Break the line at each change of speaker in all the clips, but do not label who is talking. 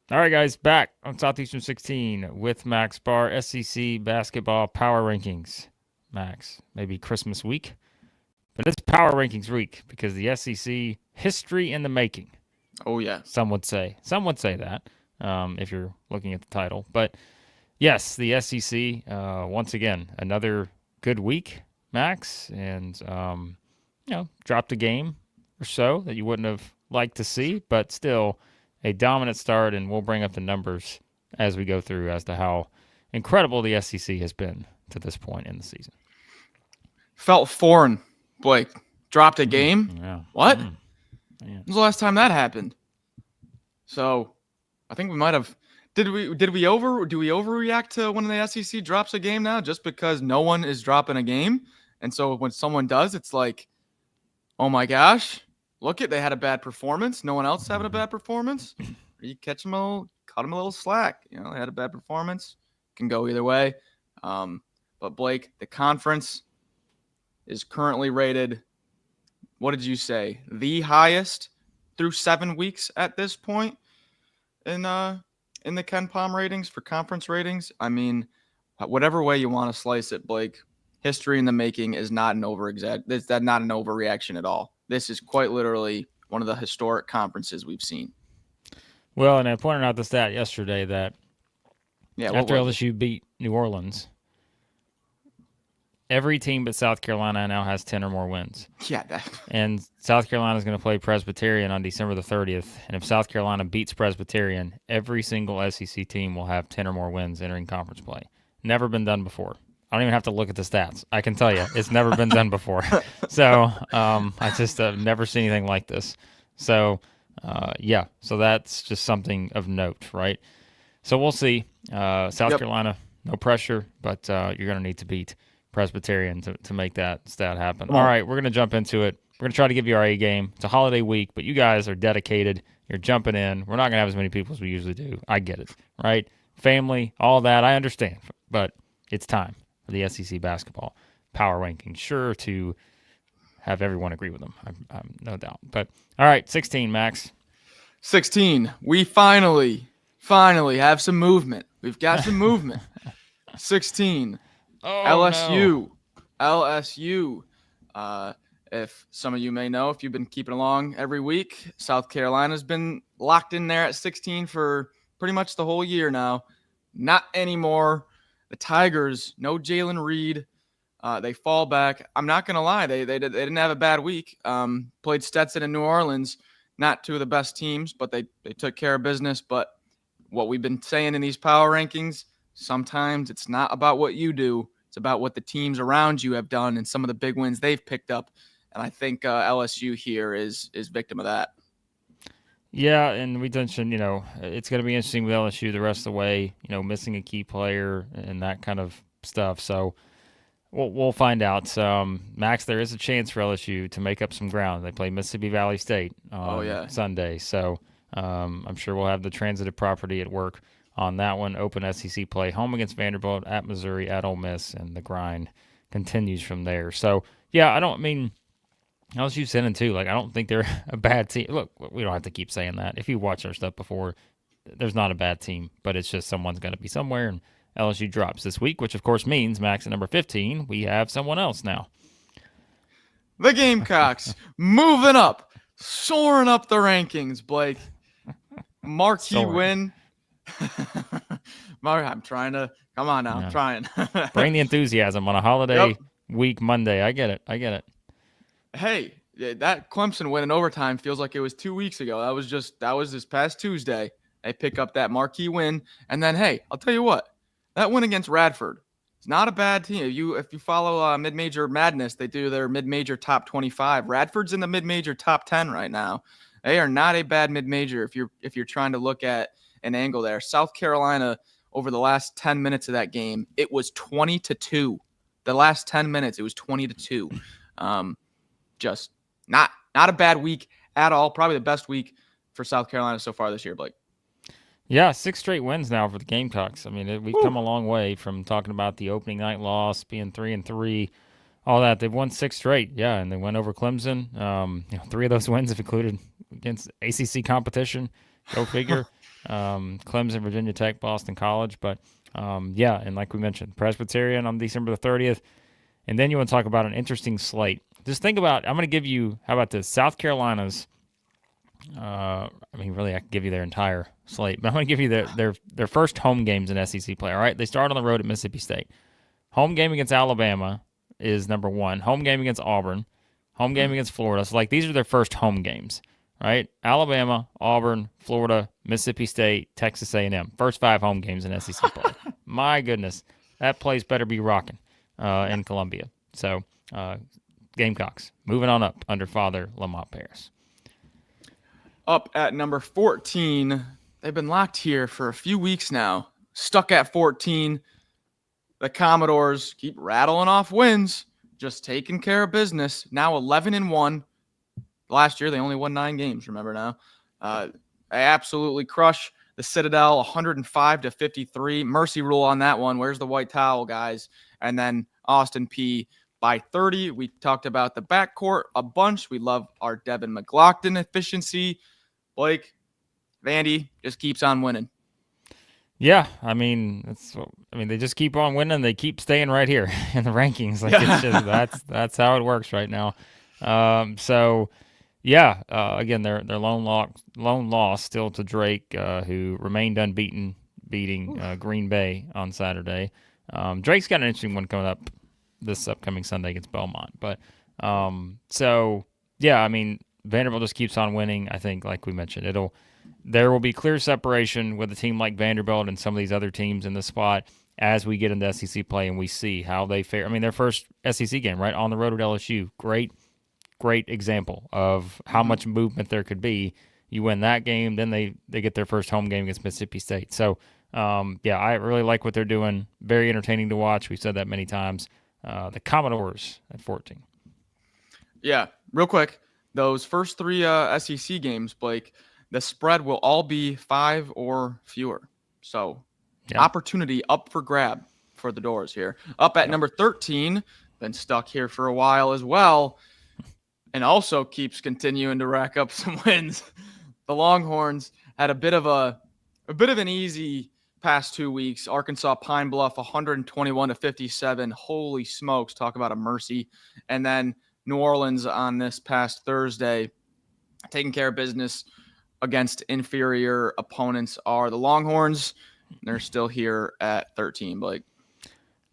All right, guys, back on Southeastern 16 with Max Barr, SEC basketball power rankings. Max, maybe Christmas week, but it's power rankings week because the SEC history in the making.
Oh yeah.
Some would say. Some would say that if you're looking at the title. But yes, the SEC once again another good week, Max, and dropped a game or so that you wouldn't have liked to see, but still a dominant start, and we'll bring up the numbers as we go through as to how incredible the SEC has been to this point in the season.
Felt foreign, Blake. Dropped a game?
Yeah.
What?
Yeah.
When's the last time that happened? So, I think we might have. Do we overreact to when the SEC drops a game now just because no one is dropping a game? And so when someone does, it's like, oh my gosh, look they had a bad performance. No one else having a bad performance. You cut them a little slack. They had a bad performance. Can go either way. But Blake, the conference is currently rated, what did you say, the highest through 7 weeks at this point in the Ken Palm ratings for conference ratings. I mean, whatever way you want to slice it, Blake, history in the making is not an not an overreaction at all. This is quite literally one of the historic conferences we've seen.
Well, and I pointed out the stat yesterday that after LSU beat New Orleans, every team but South Carolina now has 10 or more wins.
Yeah.
And South Carolina is going to play Presbyterian on December the 30th. And if South Carolina beats Presbyterian, every single SEC team will have 10 or more wins entering conference play. Never been done before. I don't even have to look at the stats. I can tell you, it's never been done before. So I just have never seen anything like this. So, so that's just something of note, right? So we'll see. South Carolina, no pressure, but you're going to need to beat Presbyterian to make that stat happen. All right, we're going to jump into it. We're going to try to give you our A game. It's a holiday week, but you guys are dedicated. You're jumping in. We're not going to have as many people as we usually do. I get it, right? Family, all that, I understand. But it's time for the SEC basketball power ranking. Sure to have everyone agree with them, I'm no doubt. But all right, 16, Max.
16. We finally have some movement. We've got some movement. 16.
Oh,
LSU.
no.
LSU. If some of you may know, if you've been keeping along every week, South Carolina's been locked in there at 16 for pretty much the whole year now. Not anymore. The Tigers, no Jalen Reed. They fall back. I'm not going to lie. They didn't have a bad week. Played Stetson in New Orleans. Not two of the best teams, but they took care of business. But what we've been saying in these power rankings, sometimes it's not about what you do. It's about what the teams around you have done and some of the big wins they've picked up. And I think LSU here is victim of that.
Yeah, and we mentioned, it's going to be interesting with LSU the rest of the way, missing a key player and that kind of stuff. So we'll find out. Max, there is a chance for LSU to make up some ground. They play Mississippi Valley State on Sunday. So I'm sure we'll have the transitive property at work on that one. Open SEC play, home against Vanderbilt, at Missouri, at Ole Miss, and the grind continues from there. So, yeah, LSU's 7-2. I don't think they're a bad team. Look, we don't have to keep saying that. If you watch our stuff before, there's not a bad team, but it's just someone's going to be somewhere, and LSU drops this week, which of course means, Max, at number 15, we have someone else now.
The Gamecocks moving up, soaring up the rankings, Blake. Marquee win. I'm trying to. Come on now. I'm trying.
Bring the enthusiasm on a holiday week Monday. I get it.
Hey, that Clemson win in overtime feels like it was 2 weeks ago. That was this past Tuesday. They pick up that marquee win. And then, hey, I'll tell you what. That win against Radford, it's not a bad team. If you follow Mid-Major Madness, they do their Mid-Major top 25. Radford's in the Mid-Major top 10 right now. They are not a bad Mid-Major if you're trying to look at an angle there. South Carolina, over the last 10 minutes of that game, it was 20-2. The last 10 minutes, it was 20-2. Just not a bad week at all. Probably the best week for South Carolina so far this year, Blake.
Yeah, 6 straight wins now for the Gamecocks. I mean, we've come a long way from talking about the opening night loss, being 3-3, all that. They've won 6 straight, yeah, and they went over Clemson. 3 of those wins have included against ACC competition. Go figure. Clemson, Virginia Tech, Boston College. But yeah, and like we mentioned, Presbyterian on December the 30th. And then you want to talk about an interesting slate. Just think about, I'm going to give you, how about this? South Carolina's, really, I could give you their entire slate, but I'm going to give you their first home games in SEC play. All right, they start on the road at Mississippi State. Home game against Alabama is number one. Home game against Auburn. Home game against Florida. So, these are their first home games, right? Alabama, Auburn, Florida, Mississippi State, Texas A&M. First 5 home games in SEC play. My goodness, that place better be rocking in Columbia. So, Gamecocks moving on up under Father Lamont Paris.
Up at number 14, they've been locked here for a few weeks now. Stuck at 14. The Commodores keep rattling off wins, just taking care of business. Now 11-1. Last year they only won 9 games. Remember now, they absolutely crush the Citadel, 105-53. Mercy rule on that one. Where's the white towel, guys? And then Austin Peay by 30. We talked about the backcourt a bunch. We love our Devin McLaughlin efficiency. Blake, Vandy just keeps on winning.
Yeah, they just keep on winning. They keep staying right here in the rankings. It's just that's how it works right now. Again, their lone loss still to Drake, who remained unbeaten, beating Green Bay on Saturday. Drake's got an interesting one coming up this upcoming Sunday against Belmont. But Vanderbilt just keeps on winning. I think, like we mentioned, there will be clear separation with a team like Vanderbilt and some of these other teams in this spot as we get into SEC play and we see how they fare. Their first SEC game, right, on the road at LSU, great example of how much movement there could be. You win that game, then they get their first home game against Mississippi State. So, I really like what they're doing. Very entertaining to watch. We've said that many times. The Commodores at 14.
Yeah, real quick, those first 3 SEC games, Blake, the spread will all be 5 or fewer. So, opportunity up for grab for the Doors here. Up at number 13, been stuck here for a while as well, and also keeps continuing to rack up some wins. The Longhorns had a bit of an easy past 2 weeks. Arkansas Pine Bluff 121-57. Holy smokes, talk about a mercy. And then New Orleans on this past Thursday, taking care of business against inferior opponents are the Longhorns. They're still here at 13, Blake.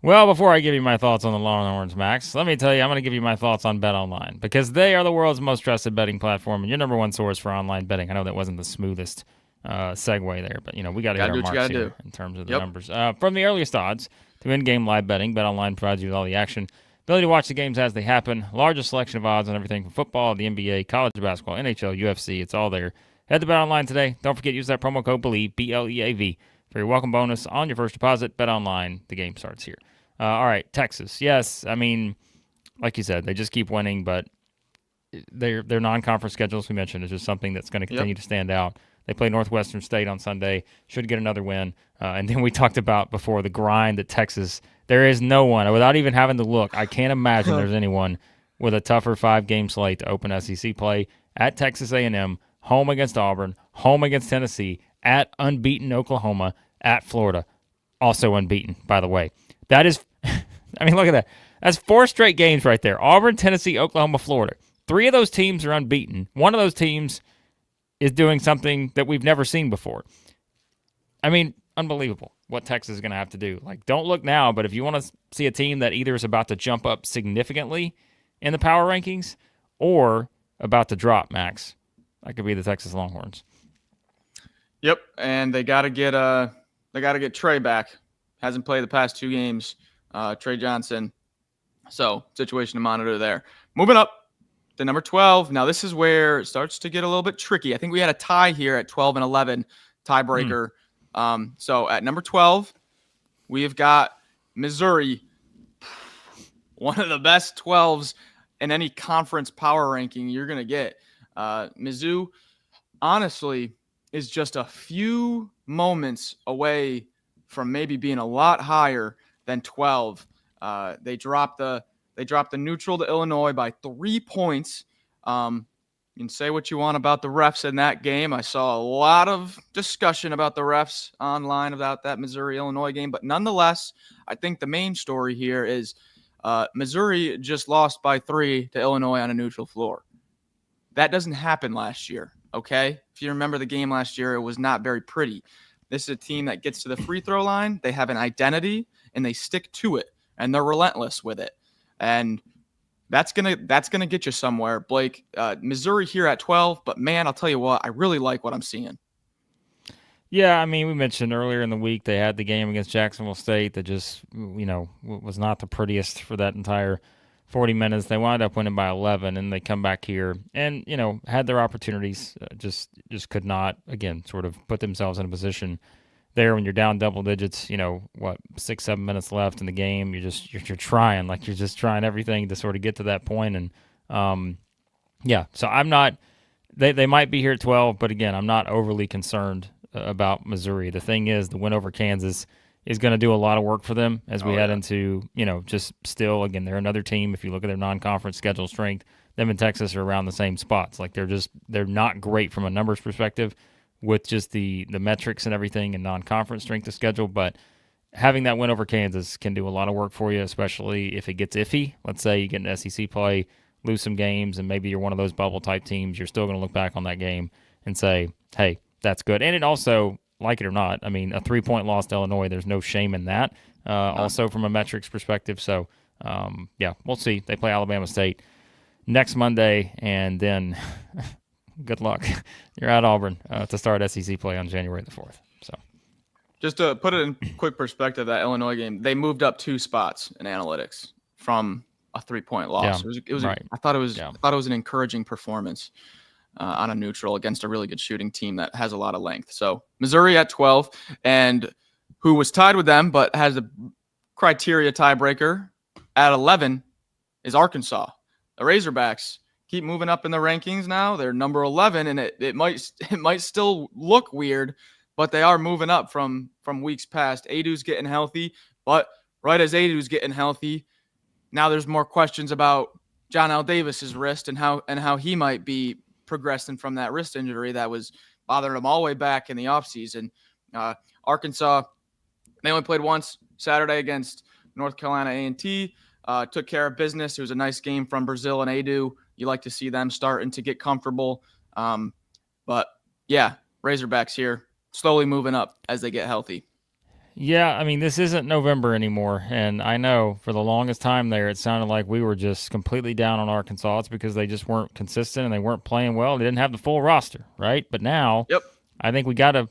Well, before I give you my thoughts on the Longhorns, Max, let me tell you, I'm going to give you my thoughts on BetOnline because they are the world's most trusted betting platform and your number one source for online betting. I know that wasn't the smoothest segue there, but we got to hit our marks here in terms of the numbers. From the earliest odds to in-game live betting, BetOnline provides you with all the action, ability to watch the games as they happen, largest selection of odds on everything from football, the NBA, college basketball, NHL, UFC. It's all there. Head to BetOnline today. Don't forget to use that promo code BELIEVE, BLEAV, for your welcome bonus on your first deposit. BetOnline, the game starts here. All right, Texas. Yes, like you said, they just keep winning, but their non-conference schedule, as we mentioned, is just something that's going to continue to stand out. They play Northwestern State on Sunday, should get another win. And then we talked about before the grind that Texas, there is no one, without even having to look, I can't imagine there's anyone with a tougher 5-game slate to open SEC play at Texas A&M, home against Auburn, home against Tennessee, at unbeaten Oklahoma, at Florida, also unbeaten, by the way. That is, look at that. That's 4 straight games right there. Auburn, Tennessee, Oklahoma, Florida. 3 of those teams are unbeaten. One of those teams is doing something that we've never seen before. Unbelievable what Texas is going to have to do. Don't look now, but if you want to see a team that either is about to jump up significantly in the power rankings or about to drop, Max, that could be the Texas Longhorns.
Yep, and they got to get Trey back. Hasn't played the past 2 games, Trey Johnson. So, situation to monitor there. Moving up to number 12. Now, this is where it starts to get a little bit tricky. I think we had a tie here at 12 and 11, tiebreaker. So, at number 12, we have got Missouri, one of the best 12s in any conference power ranking you're going to get. Mizzou, honestly, is just a few moments away from maybe being a lot higher than 12. They dropped the neutral to Illinois by 3 points. You can say what you want about the refs in that game. I saw a lot of discussion about the refs online about that Missouri-Illinois game, but nonetheless, I think the main story here is Missouri just lost by 3 to Illinois on a neutral floor. That doesn't happen last year, okay? If you remember the game last year, it was not very pretty. This is a team that gets to the free throw line. They have an identity, and they stick to it, and they're relentless with it. And that's gonna get you somewhere, Blake. Missouri here at 12, but man, I'll tell you what, I really like what I'm seeing.
Yeah, I mean, we mentioned earlier in the week they had the game against Jacksonville State that just, was not the prettiest for that entire 40 minutes. They wound up winning by 11, and they come back here and, had their opportunities, just could not, again, sort of put themselves in a position there when you're down double digits, 6-7 minutes left in the game. You're trying, like you're just trying everything to sort of get to that point. And, so I'm not, they might be here at 12, but again, I'm not overly concerned about Missouri. The thing is, the win over Kansas is going to do a lot of work for them as we head into, just still, again, they're another team. If you look at their non-conference schedule strength, them and Texas are around the same spots. Like they're not great from a numbers perspective with just the metrics and everything and non-conference strength of schedule, but having that win over Kansas can do a lot of work for you, especially if it gets iffy. Let's say you get an SEC play, lose some games, and maybe you're one of those bubble-type teams. You're still going to look back on that game and say, hey, that's good. And it also, like it or not, I mean, a 3-point loss to Illinois, there's no shame in that, also from a metrics perspective. So, we'll see. They play Alabama State next Monday, and then good luck. You're at Auburn to start SEC play on January the 4th. So,
just to put it in quick perspective, that Illinois game, they moved up 2 spots in analytics from a 3-point loss.
Yeah,
it was
right.
I thought it was an encouraging performance on a neutral against a really good shooting team that has a lot of length. So Missouri at 12, and who was tied with them but has a criteria tiebreaker at 11 is Arkansas. The Razorbacks keep moving up in the rankings now. They're number 11, and it might still look weird, but they are moving up from weeks past. Aidoo's getting healthy, but right as Aidoo's getting healthy, now there's more questions about Johnell Davis's wrist and how he might be progressing from that wrist injury that was bothering him all the way back in the offseason. Arkansas, they only played once Saturday against North Carolina A&T. Took care of business. It was a nice game from Brazil and Aidoo. You like to see them starting to get comfortable. But yeah, Razorbacks here, slowly moving up as they get healthy.
Yeah, I mean, this isn't November anymore, and I know for the longest time there, it sounded like we were just completely down on Arkansas. It's because they just weren't consistent and they weren't playing well. They didn't have the full roster, right? But now, I think we got to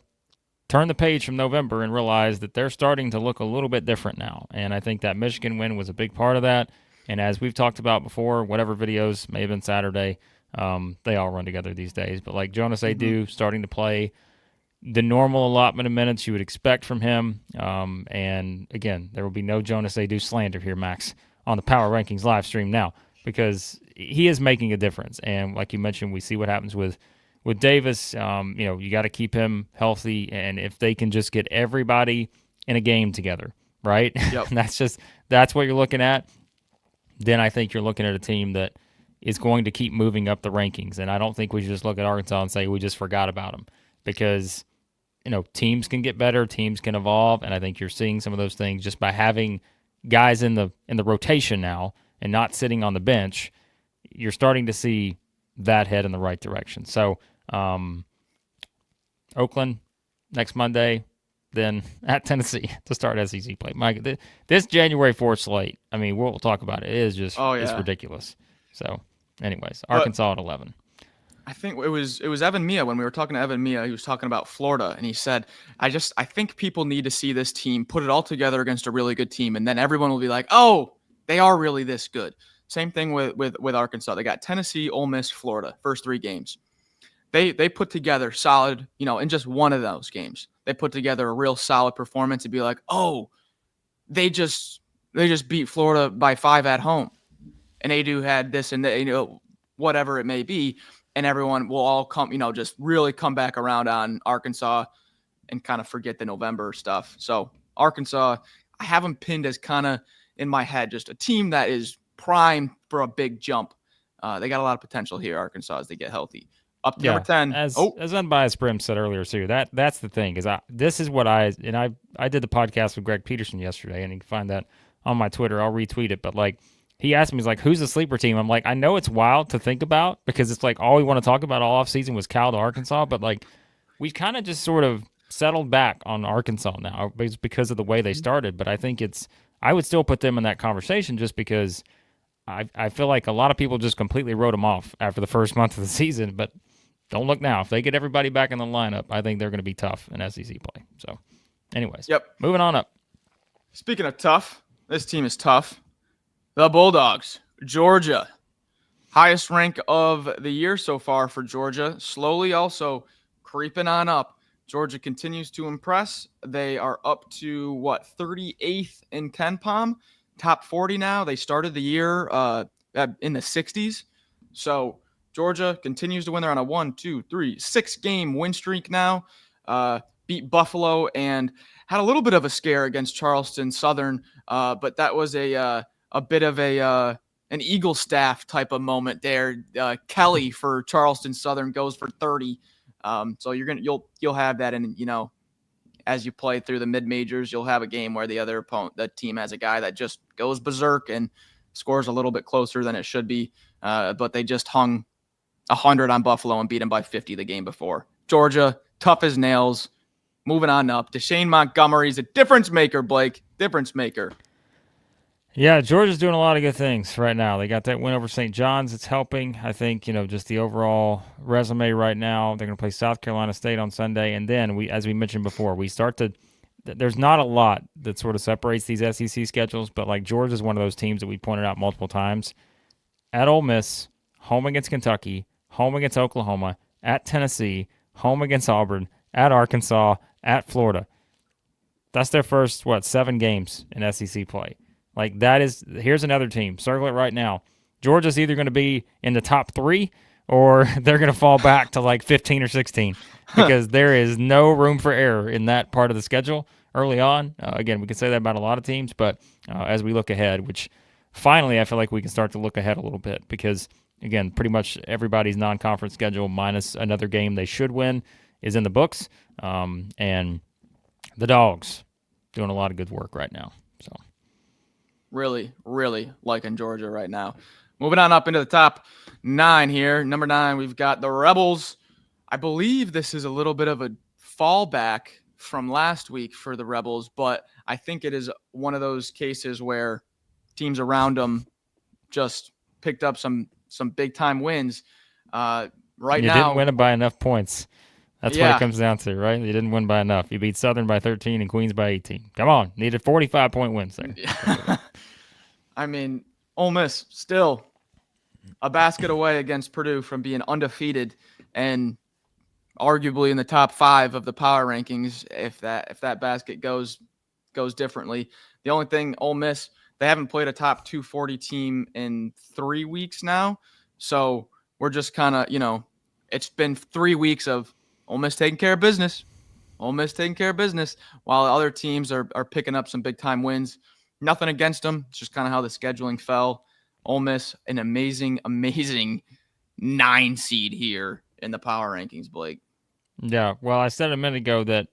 turn the page from November and realize that they're starting to look a little bit different now, and I think that Michigan win was a big part of that. And as we've talked about before, whatever videos may have been Saturday, they all run together these days. But like Jonas Aidoo starting to play the normal allotment of minutes you would expect from him. And again, there will be no Jonas Aidoo slander here, Max, on the Power Rankings live stream now, because he is making a difference. And like you mentioned, we see what happens with Davis. You got to keep him healthy. And if they can just get everybody in a game together, right?
Yep.
That's what you're looking at. Then I think you're looking at a team that is going to keep moving up the rankings. And I don't think we should just look at Arkansas and say we just forgot about them, because teams can get better, teams can evolve, and I think you're seeing some of those things just by having guys in the rotation now and not sitting on the bench. You're starting to see that head in the right direction. So, Oakland next Monday, then at Tennessee to start SEC play. Mike, this January 4th slate, I mean, we'll talk about it. It is just it's ridiculous. So, anyways, Arkansas at 11.
I think it was Evan Mia. When we were talking to Evan Mia, he was talking about Florida, and he said, I think people need to see this team put it all together against a really good team, and then everyone will be like, oh, they are really this good. Same thing with Arkansas. They got Tennessee, Ole Miss, Florida, first 3 games. They put together solid, in just one of those games. They put together a real solid performance and be like, oh, they just beat Florida by 5 at home. And Aidoo had this and that, whatever it may be. And everyone will all come, just really come back around on Arkansas and kind of forget the November stuff. So Arkansas, I have them pinned as kind of in my head, just a team that is primed for a big jump They got a lot of potential here, Arkansas, as they get healthy. Up to
Yeah,
number 10.
As unbiased Brim said earlier too. That's the thing is this is what I did the podcast with Greg Peterson yesterday, and you can find that on my Twitter. I'll retweet it. But like he asked me, he's like, "Who's the sleeper team?" I'm like, I know it's wild to think about because it's like all we want to talk about all offseason was Cal to Arkansas, but like we've kind of just sort of settled back on Arkansas now because of the way they started. But I think I would still put them in that conversation just because I feel like a lot of people just completely wrote them off after the first month of the season, but don't look now. If they get everybody back in the lineup, I think they're going to be tough in SEC play. So, anyways, moving on up.
Speaking of tough, this team is tough. The Bulldogs, Georgia. Highest rank of the year so far for Georgia. Slowly also creeping on up. Georgia continues to impress. They are up to, 38th in KenPom. Top 40 now. They started the year in the 60s. So Georgia continues to win. They're on a 6-game win streak now. Beat Buffalo and had a little bit of a scare against Charleston Southern, but that was a bit of an Eagle staff type of moment there. Kelly for Charleston Southern goes for 30. So you'll have that, and as you play through the mid majors, you'll have a game where the team has a guy that just goes berserk and scores a little bit closer than it should be. But they just hung 100 on Buffalo and beat them by 50 the game before. Georgia, tough as nails. Moving on up. Deshane Montgomery's a difference maker, Blake. Difference maker.
Yeah, Georgia's doing a lot of good things right now. They got that win over St. John's. It's helping. I think, just the overall resume right now. They're going to play South Carolina State on Sunday. And then, as we mentioned before, there's not a lot that sort of separates these SEC schedules, but like Georgia's one of those teams that we pointed out multiple times. At Ole Miss, home against Kentucky, home against Oklahoma, at Tennessee, home against Auburn, at Arkansas, at Florida. That's their first, 7 games in SEC play. Like here's another team. Circle it right now. Georgia's either going to be in the top 3 or they're going to fall back to like 15 or 16 because there is no room for error in that part of the schedule early on. Again, we can say that about a lot of teams, but as we look ahead, which finally I feel like we can start to look ahead a little bit because, again, pretty much everybody's non-conference schedule minus another game they should win is in the books. And the Dogs doing a lot of good work right now. So.
Really, really liking Georgia right now. Moving on up into the top 9 here. Number 9, we've got the Rebels. I believe this is a little bit of a fallback from last week for the Rebels, but I think it is one of those cases where teams around them just picked up some big-time wins. You
didn't win it by enough points. That's what it comes down to, right? You didn't win by enough. You beat Southern by 13 and Queens by 18. Come on. Needed 45-point wins there.
I mean, Ole Miss still a basket away against Purdue from being undefeated and arguably in the top 5 of the power rankings if that basket goes differently. The only thing, Ole Miss, they haven't played a top 240 team in 3 weeks now. So we're just kind of, it's been 3 weeks of Ole Miss taking care of business. Ole Miss taking care of business while other teams are picking up some big-time wins. Nothing against them. It's just kind of how the scheduling fell. Ole Miss, an amazing, amazing 9 seed here in the power rankings, Blake.
Yeah, well, I said a minute ago that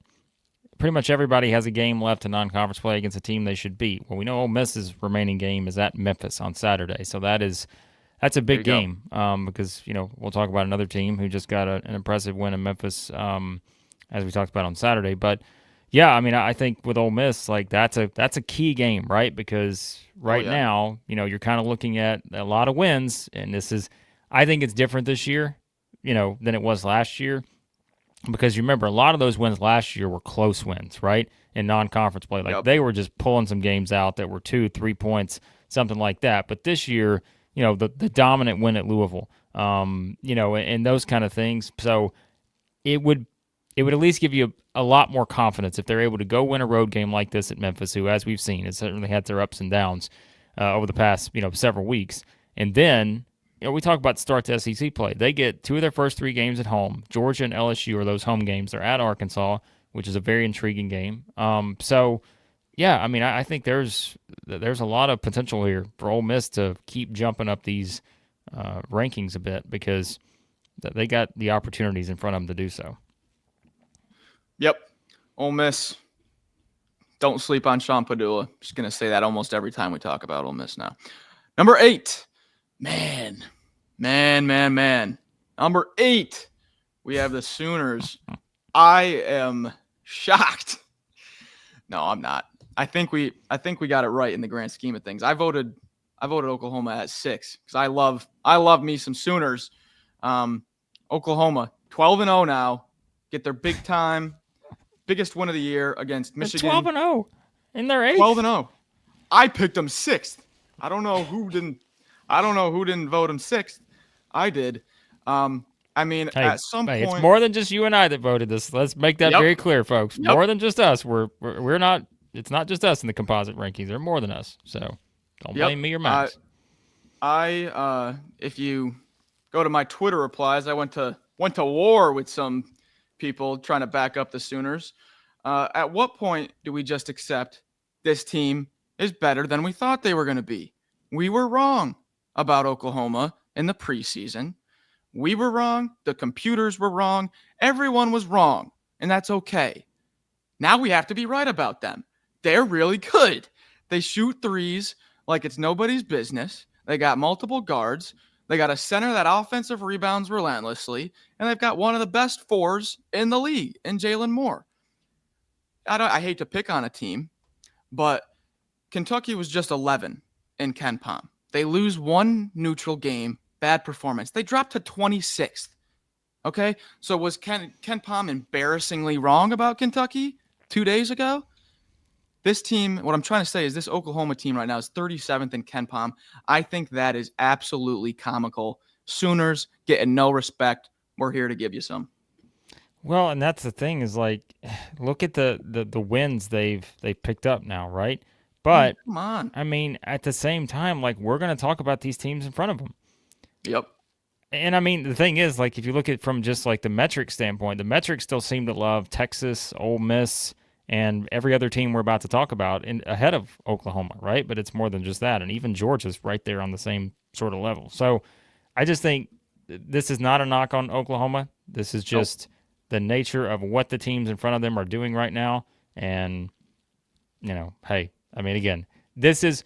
pretty much everybody has a game left in non-conference play against a team they should beat. Well, we know Ole Miss's remaining game is at Memphis on Saturday, so that's a big game because, we'll talk about another team who just got an impressive win in Memphis as we talked about on Saturday. But, yeah, I mean, I think with Ole Miss, like that's a key game, right? Because now, you're kind of looking at a lot of wins, and I think it's different this year, than it was last year. Because you remember, a lot of those wins last year were close wins, right? In non-conference play. Like they were just pulling some games out that were 2-3 points, something like that. But this year, the dominant win at Louisville, and those kind of things. So it would at least give you a lot more confidence if they're able to go win a road game like this at Memphis, who, as we've seen, has certainly had their ups and downs over the past, several weeks. And then, we talk about start to SEC play. They get 2 of their first 3 games at home. Georgia and LSU are those home games. They're at Arkansas, which is a very intriguing game. So, yeah, I mean, I think there's a lot of potential here for Ole Miss to keep jumping up these rankings a bit because they got the opportunities in front of them to do so.
Yep. Ole Miss. Don't sleep on Sean Padula. Just going to say that almost every time we talk about Ole Miss now. Number 8. Man. Number 8. We have the Sooners. I am shocked. No, I'm not. I think we got it right in the grand scheme of things. I voted Oklahoma at 6 because I love me some Sooners. Oklahoma 12-0 now, get their biggest win of the year against Michigan.
12-0 in their 8th.
12-0. I picked them 6th. I don't know who didn't vote them 6th. I did. I mean, at some point,
it's more than just you and I that voted this. Let's make that very clear, folks.
Yep.
More than just us. We're not. It's not just us in the composite rankings. They're more than us. So don't blame me or Max.
If you go to my Twitter replies, I went to war with some people trying to back up the Sooners. At what point do we just accept this team is better than we thought they were going to be? We were wrong about Oklahoma in the preseason. We were wrong. The computers were wrong. Everyone was wrong, and that's okay. Now we have to be right about them. They're really good. They shoot threes like it's nobody's business. They got multiple guards. They got a center that offensive rebounds relentlessly, and they've got one of the best 4s in the league in Jalen Moore. I hate to pick on a team, but Kentucky was just 11 in Ken Pom. They lose one neutral game, bad performance. They dropped to 26th. Okay, so was Ken Pom embarrassingly wrong about Kentucky 2 days ago? This team, what I'm trying to say is this Oklahoma team right now is 37th in Ken Pom. I think that is absolutely comical. Sooners getting no respect. We're here to give you some.
Well, and that's the thing is like, look at the wins they've picked up now, right? But
come on.
I mean, at the same time, like we're going to talk about these teams in front of them.
Yep.
And I mean, the thing is, like, if you look at it from just like the metric standpoint, the metrics still seem to love Texas, Ole Miss, and every other team we're about to talk about ahead of Oklahoma, right? But it's more than just that. And even Georgia's right there on the same sort of level. So I just think this is not a knock on Oklahoma. This is just the nature of what the teams in front of them are doing right now. And, hey, I mean, again, this is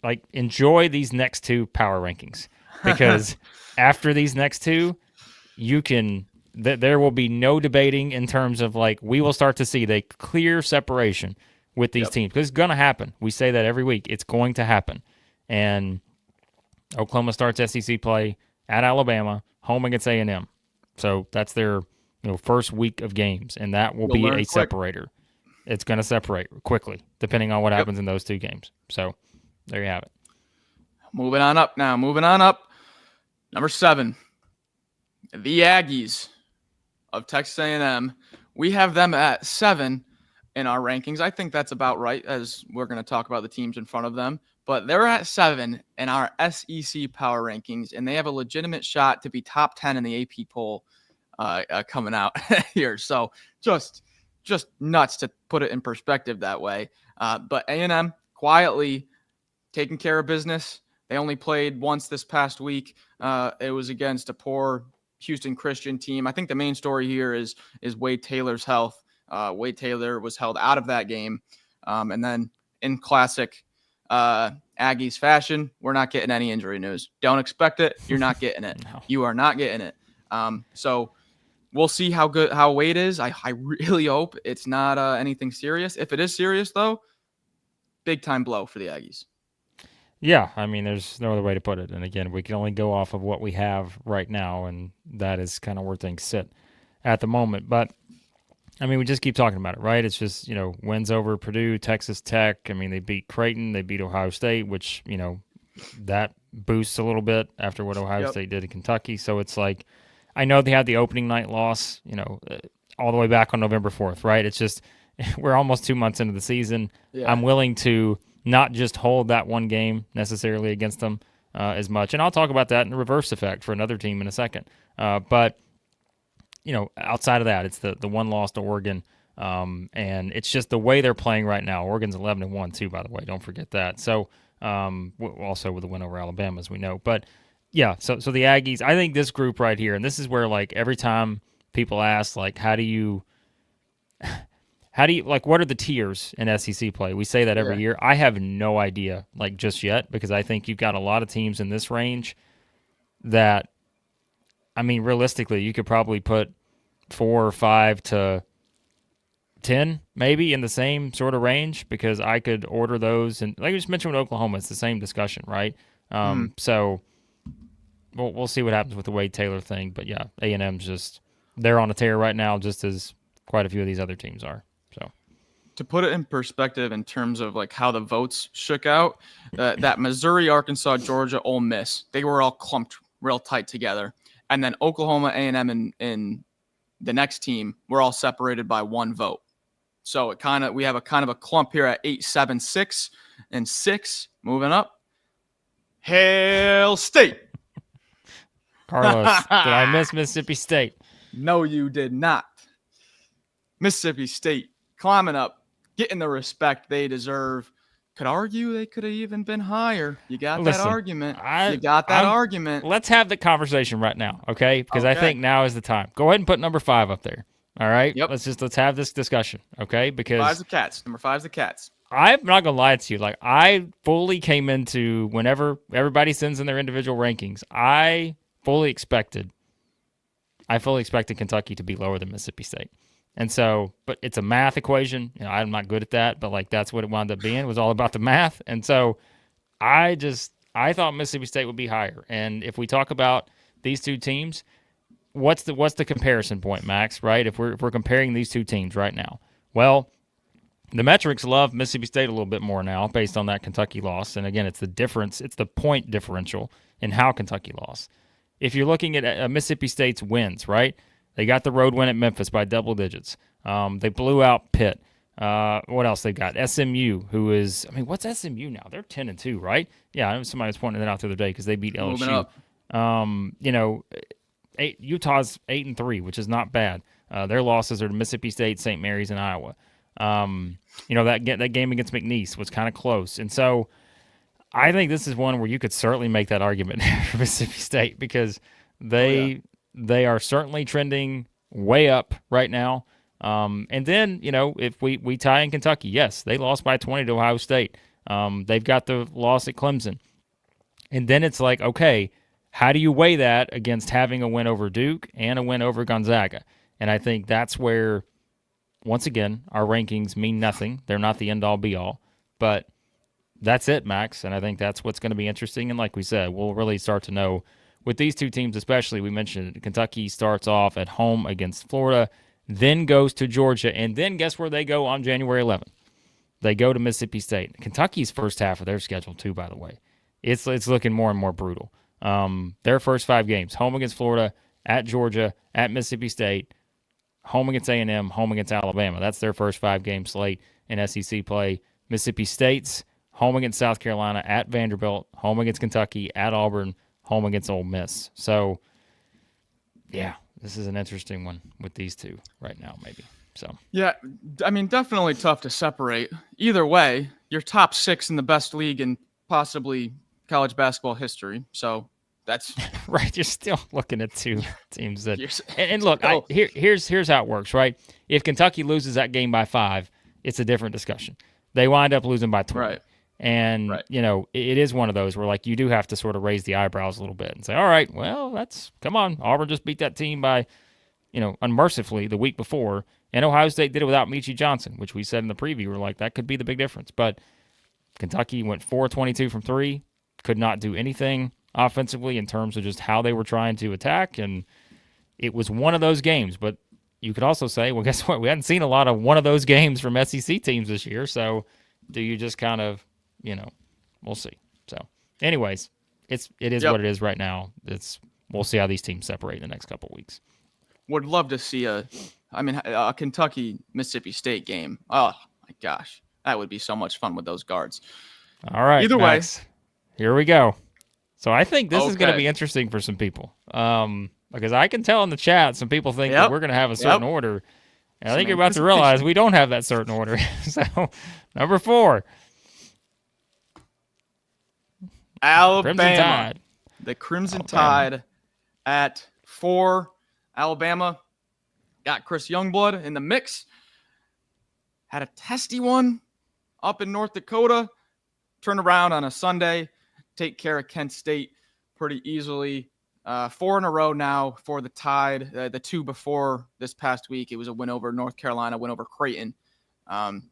like enjoy these next 2 power rankings because after these next 2, you can there will be no debating in terms of like we will start to see the clear separation with these teams because it's going to happen. We say that every week. It's going to happen. And Oklahoma starts SEC play at Alabama, home against A&M. So that's their first week of games, and that will be a separator. It's going to separate quickly depending on what happens in those 2 games. So there you have it.
Moving on up now. Number 7, the Aggies of Texas A&M. We have them at 7 in our rankings. I think that's about right as we're going to talk about the teams in front of them. But they're at 7 in our SEC power rankings, and they have a legitimate shot to be top 10 in the AP poll coming out here. So just nuts to put it in perspective that way. But A&M quietly taking care of business. They only played once this past week. It was against a poor Houston Christian team. I think the main story here is Wade Taylor's health. Wade Taylor was held out of that game. And then in classic Aggies fashion, we're not getting any injury news. Don't expect it. You're not getting it.
No.
You are not getting it. So we'll see how Wade is. I really hope it's not anything serious. If it is serious, though, big time blow for the Aggies.
Yeah, I mean, there's no other way to put it. And again, we can only go off of what we have right now, and that is kind of where things sit at the moment. But, I mean, we just keep talking about it, right? It's just, wins over Purdue, Texas Tech. I mean, they beat Creighton, they beat Ohio State, which, that boosts a little bit after what Ohio State did in Kentucky. So it's like, I know they had the opening night loss, all the way back on November 4th, right? It's just, we're almost 2 months into the season. Yeah. I'm willing to not just hold that one game necessarily against them as much. And I'll talk about that in the reverse effect for another team in a second. But, outside of that, it's the one loss to Oregon. And it's just the way they're playing right now. Oregon's 11-1 too, by the way. Don't forget that. So also with the win over Alabama, as we know. But, yeah, so the Aggies, I think this group right here, and this is where like every time people ask like how do you like what are the tiers in SEC play? We say that every
Yeah.
year. I have no idea like just yet because I think you've got a lot of teams in this range that I mean realistically you could probably put 4 or 5 to 10 maybe in the same sort of range because I could order those and like I just mentioned with Oklahoma, it's the same discussion, right?
Mhm.
So we'll see what happens with the Wade Taylor thing, but yeah, A&M's just they're on a tear right now, just as quite a few of these other teams are. So
To put it in perspective in terms of like how the votes shook out, that Missouri, Arkansas, Georgia, Ole Miss, they were all clumped real tight together, and then Oklahoma, A&M, and the next team were all separated by 1 vote. So we have a kind of a clump here at 8, 7, 6, and 6. Moving up, Hail State.
Carlos, did I miss Mississippi State?
No, you did not. Mississippi State climbing up, getting the respect they deserve. Could argue they could have even been higher. You got that argument. You got that argument.
Let's have the conversation right now, okay? Because I think now is the time. Go ahead and put number 5 up there. All right?
Yep.
Let's have this discussion, okay? Because
Five's the Cats. Number 5's the Cats.
I'm not gonna lie to you. Like I fully came into whenever everybody sends in their individual rankings, I fully expected Kentucky to be lower than Mississippi State. And so, but it's a math equation. You know, I'm not good at that, but like that's what it wound up being. It was all about the math. And so I thought Mississippi State would be higher. And if we talk about these two teams, what's the comparison point, Max, right? If we're comparing these two teams right now. Well, the metrics love Mississippi State a little bit more now based on that Kentucky loss. And again, it's the difference, it's the point differential in how Kentucky lost. If you're looking at Mississippi State's wins, right? They got the road win at Memphis by double digits. They blew out Pitt. What else they got? SMU, who is, I mean, what's SMU now? They're 10-2, right? Yeah, I know somebody was pointing that out the other day because they beat LSU. You know, Utah's 8-3, which is not bad. Their losses are to Mississippi State, St. Mary's, and Iowa. You know, that game against McNeese was kind of close. And so I think this is one where you could certainly make that argument for Mississippi State because they are certainly trending way up right now. And then, you know, if we tie in Kentucky, yes, they lost by 20 to Ohio State. They've got the loss at Clemson. And then it's like, okay, how do you weigh that against having a win over Duke and a win over Gonzaga? And I think that's where, once again, our rankings mean nothing. They're not the end-all, be-all. But that's it, Max. And I think that's what's going to be interesting. And like we said, we'll really start to know with these two teams especially. We mentioned Kentucky starts off at home against Florida, then goes to Georgia, and then guess where they go on January 11th? They go to Mississippi State. Kentucky's first half of their schedule, too, by the way. It's looking more and more brutal. Their first 5 games, home against Florida, at Georgia, at Mississippi State, home against A&M, home against Alabama. That's their first 5-game slate in SEC play. Mississippi State's home against South Carolina, at Vanderbilt, home against Kentucky, at Auburn, home against Ole Miss. So, yeah, this is an interesting one with these two right now, maybe. So
yeah, I mean, definitely tough to separate. Either way, you're top 6 in the best league in possibly college basketball history. So that's
right. You're still looking at two teams that. And look, here's how it works, right? If Kentucky loses that game by 5, it's a different discussion. They wind up losing by 20.
Right.
And, you know, it is one of those where, like, you do have to sort of raise the eyebrows a little bit and say, all right, well, come on. Auburn just beat that team by, you know, unmercifully the week before. And Ohio State did it without Michi Johnson, which we said in the preview. We're like, that could be the big difference. But Kentucky went 4-22 from 3, could not do anything offensively in terms of just how they were trying to attack. And it was one of those games. But you could also say, well, guess what? We hadn't seen a lot of one of those games from SEC teams this year. So do you just kind of, you know, we'll see. So, anyways, it is what it is right now. We'll see how these teams separate in the next couple of weeks.
Would love to see a Kentucky Mississippi State game. Oh my gosh, that would be so much fun with those guards.
All right,
either
Max, way, here we go. So I think this is going to be interesting for some people, because I can tell in the chat some people think that we're going to have a certain order, and I think you're about to realize we don't have that certain order. So number 4.
Alabama. The Crimson Tide at 4. Alabama got Chris Youngblood in the mix. Had a testy one up in North Dakota. Turned around on a Sunday. Take care of Kent State pretty easily. 4 in a row now for the Tide. The 2 before this past week, it was a win over North Carolina, win over Creighton.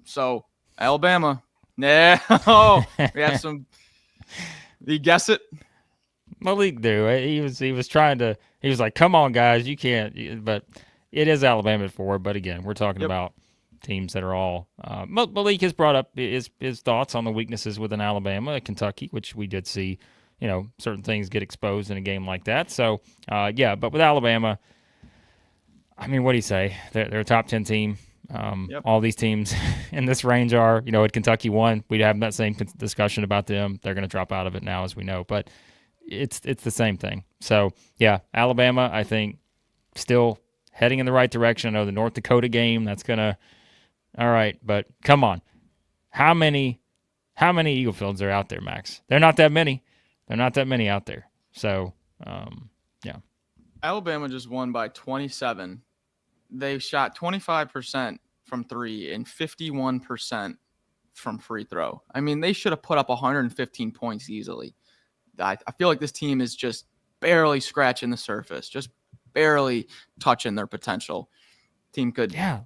So Alabama. No, we have some. Do you guess it?
Malik do. He was trying to. He was like, "Come on, guys, you can't." But it is Alabama at 4. But again, we're talking about teams that are all. Malik has brought up his thoughts on the weaknesses within Alabama, Kentucky, which we did see. Certain things get exposed in a game like that. So, but with Alabama, I mean, what do you say? They're a top 10 team. All these teams in this range are, at Kentucky 1, we'd have that same discussion about them. They're going to drop out of it now, as we know, but it's the same thing. So, Alabama, I think, still heading in the right direction. I know the North Dakota game, that's going to, all right, but come on. How many Eagle Fields are out there, Max? They're not that many. They're not that many out there. So,
Alabama just won by 27. They shot 25% from 3 and 51% from free throw. I mean, they should have put up 115 points easily. I feel like this team is just barely scratching the surface, just barely touching their potential. Team could.
Yeah.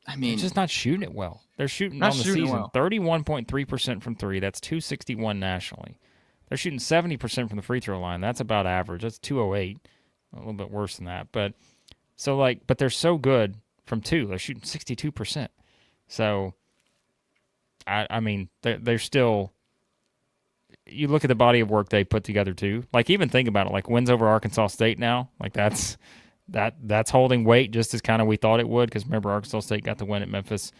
I mean, they're just not shooting it well. They're shooting on the season 31.3% from 3. That's 261 nationally. They're shooting 70% from the free throw line. That's about average. That's 208. A little bit worse than that. But they're so good from 2. They're shooting 62%. So, I mean, they're still. You look at the body of work they put together too. Like, even think about it. Like, wins over Arkansas State now. Like, that's holding weight just as kind of we thought it would. Because remember, Arkansas State got the win at Memphis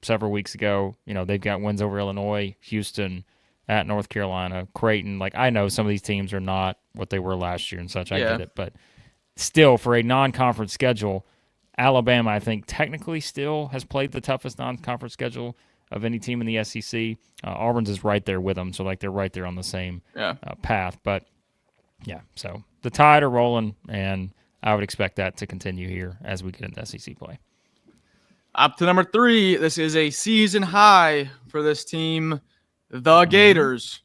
several weeks ago. They've got wins over Illinois, Houston, at North Carolina, Creighton. Like, I know some of these teams are not what they were last year and such. I get it. But still, for a non-conference schedule, Alabama, I think, technically still has played the toughest non-conference schedule of any team in the SEC. Auburn's is right there with them, so, they're right there on the same path. But, so the Tide are rolling, and I would expect that to continue here as we get into SEC play.
Up to number 3, this is a season high for this team. The Gators,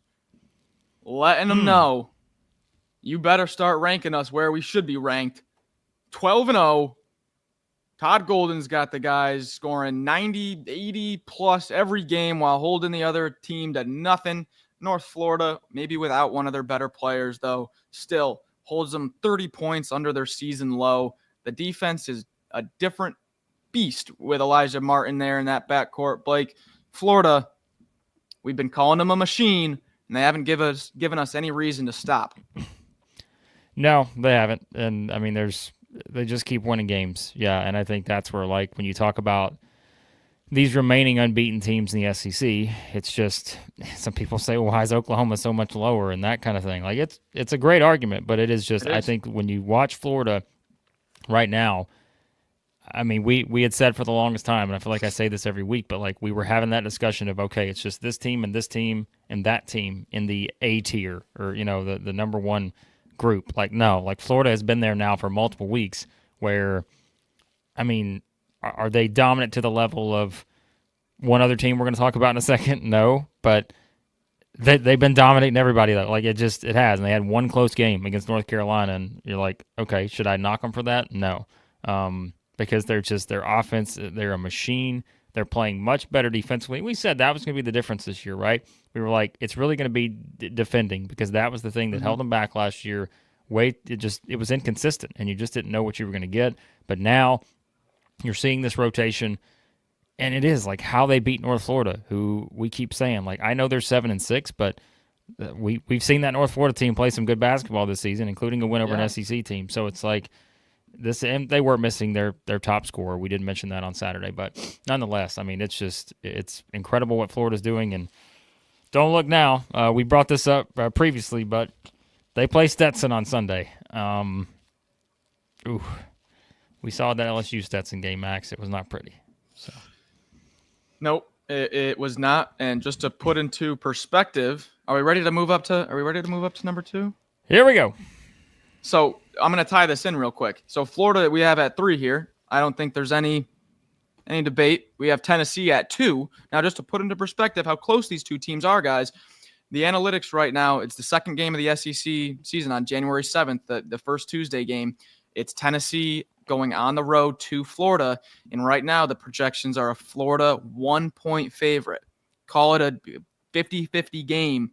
letting them know, you better start ranking us where we should be ranked. 12-0. Todd Golden's got the guys scoring 90, 80 plus every game while holding the other team to nothing. North Florida, maybe without one of their better players, though, still holds them 30 points under their season low. The defense is a different beast with Elijah Martin there in that backcourt. Blake, Florida, we've been calling them a machine, and they haven't given us any reason to stop.
No, they haven't. And, I mean, they just keep winning games. Yeah, and I think that's where, when you talk about these remaining unbeaten teams in the SEC, it's just some people say, well, why is Oklahoma so much lower and that kind of thing. Like, it's a great argument, but it is just, I think when you watch Florida right now, I mean, we had said for the longest time, and I feel like I say this every week, but we were having that discussion of, okay, it's just this team and that team in the A tier or, the number one group. No, Florida has been there now for multiple weeks where, I mean, are they dominant to the level of one other team we're going to talk about in a second? No, but they've been dominating everybody though. It has, and they had one close game against North Carolina, and you're like, okay, should I knock them for that? No. Because they're just their offense, they're a machine. They're playing much better defensively. We said that was going to be the difference this year, right? We were like, it's really going to be defending because that was the thing that held them back last year. It was inconsistent, and you just didn't know what you were going to get. But now you're seeing this rotation, and it is how they beat North Florida, who we keep saying, I know they're 7-6, but we've seen that North Florida team play some good basketball this season, including a win over an SEC team. So it's this, and they were missing their top scorer. We didn't mention that on Saturday, but nonetheless, I mean, it's incredible what Florida's doing. And don't look now. We brought this up previously, but they play Stetson on Sunday. We saw that LSU Stetson game, Max. It was not pretty. So.
Nope, it was not. And just to put into perspective, are we ready to move up to number 2?
Here we go.
So I'm going to tie this in real quick. So Florida, we have at 3 here. I don't think there's any debate. We have Tennessee at 2. Now, just to put into perspective how close these two teams are, guys, the analytics right now, it's the second game of the SEC season on January 7th, the first Tuesday game. It's Tennessee going on the road to Florida. And right now, the projections are a Florida 1-point favorite. Call it a 50-50 game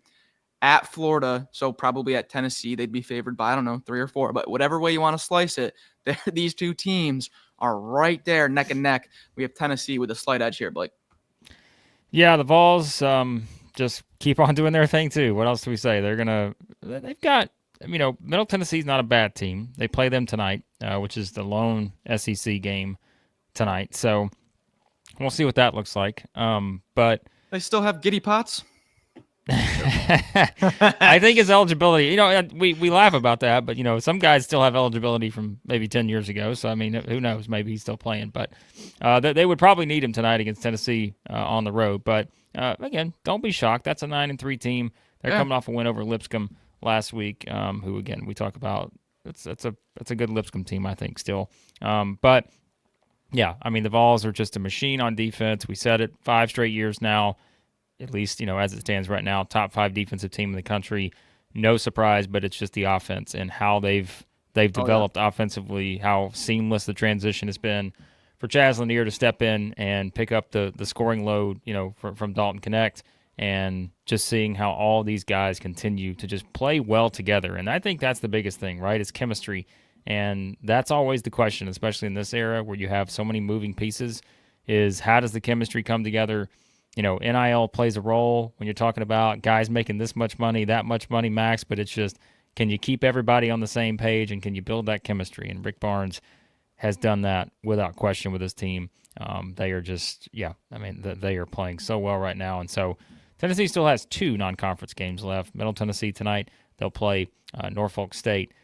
at Florida. So probably at Tennessee, they'd be favored by, I don't know, 3 or 4. But whatever way you want to slice it, these two teams are right there neck and neck. We have Tennessee with a slight edge here, Blake.
Yeah, the Vols just keep on doing their thing too. What else do we say? They've got, Middle Tennessee's not a bad team. They play them tonight, which is the lone SEC game tonight. So we'll see what that looks like. But
they still have Giddy Potts.
I think his eligibility, we laugh about that, but some guys still have eligibility from maybe 10 years ago. So I mean, who knows? Maybe he's still playing, but they would probably need him tonight against Tennessee on the road. But again, don't be shocked. That's a 9-3 team. They're coming off a win over Lipscomb last week. Who again we talk about. It's a good Lipscomb team, I think, still. But yeah, I mean the Vols are just a machine on defense. We said it 5 straight years now. At least, as it stands right now, top 5 defensive team in the country. No surprise, but it's just the offense and how they've developed offensively, how seamless the transition has been for Chaz Lanier to step in and pick up the scoring load, from Dalton Connect, and just seeing how all these guys continue to just play well together. And I think that's the biggest thing, right? It's chemistry. And that's always the question, especially in this era where you have so many moving pieces, is how does the chemistry come together? NIL plays a role when you're talking about guys making this much money, that much money max, but it's just, can you keep everybody on the same page and can you build that chemistry? And Rick Barnes has done that without question with his team. They are just, they are playing so well right now. And so Tennessee still has 2 non-conference games left. Middle Tennessee tonight, they'll play Norfolk State